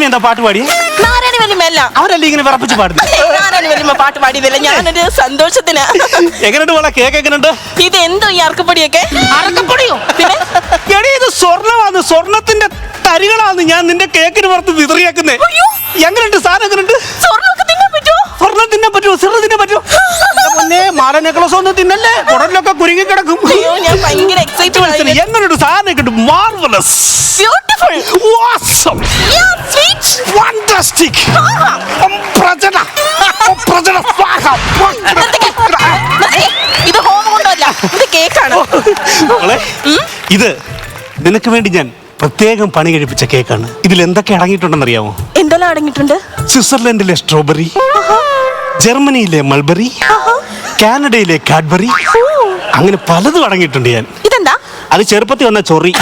എന്താ പാട്ട് പാടി? നാരായണ വല്യമ്മയല്ല. അവരല്ലേ ഇങ്ങനെ വിറപ്പിച്ച് പാടുന്നത്? നാരായണ വല്യമ്മ പാട്ട് പാടിയതല്ല, ഞാനൊരു സന്തോഷത്തിന്. എങ്ങനെയുണ്ട് മോളെ? കേക്ക് എങ്ങനെയുണ്ട്? ഇത് എന്തോ ഈ അറക്കപ്പൊടിയൊക്കെ? അറക്കപ്പൊടിയോ? പിന്നെ എടീ, ഇത് സ്വർണ്ണമാണ്, സ്വർണത്തിന്റെ തരികളാണ് ഞാൻ നിന്റെ കേക്കിന് പുറത്ത് വിതറിയേക്കുന്നേ. എങ്ങനെയുണ്ട് സാധനം? എങ്ങനെയുണ്ട്? സ്വർണ്ണമൊക്കെ തിന്നാൻ പറ്റുമോ? സ്വർണ്ണം തിന്നാൻ പറ്റുമോ? സിറ തിന്നാൻ പറ്റുമോ? പൊന്നേ, മാല നെക്ലസ് ഒന്നും തിന്നല്ലേ, കുടലിലൊക്കെ കുരുങ്ങി കിടക്കും. അയ്യോ, ഞാൻ ഭയങ്കര എക്സൈറ്റഡ്. എങ്ങനെയുണ്ട് സാധനം? Marvellous, beautiful, awesome, sweet, fantastic, Prajana, Prajana സ്വാഹം. ഇത് ഹോമം കൊണ്ടല്ല, ഇത് കേക്കാണ്. മോളെ, ഇത് നിനക്ക് വേണ്ടി ഞാൻ പ്രത്യേകം പണി കഴിപ്പിച്ച കേക്കാണ്. ഇതിൽ എന്തൊക്കെ അടങ്ങിയിട്ടുണ്ടെന്ന് അറിയാമോ? എന്തെല്ലാം അടങ്ങിയിട്ടുണ്ട്? സ്വിറ്റ്സർലൻഡിലെ സ്ട്രോബെറി, ജർമ്മനിയിലെ മൾബറി, കാനഡയിലെ കാഡ്ബറി, അങ്ങനെ പലതും അടങ്ങിയിട്ടുണ്ട് ഞാൻ. ഇതെന്താ? അത് ചെറുപ്പത്തിൽ വന്ന ചൊറി.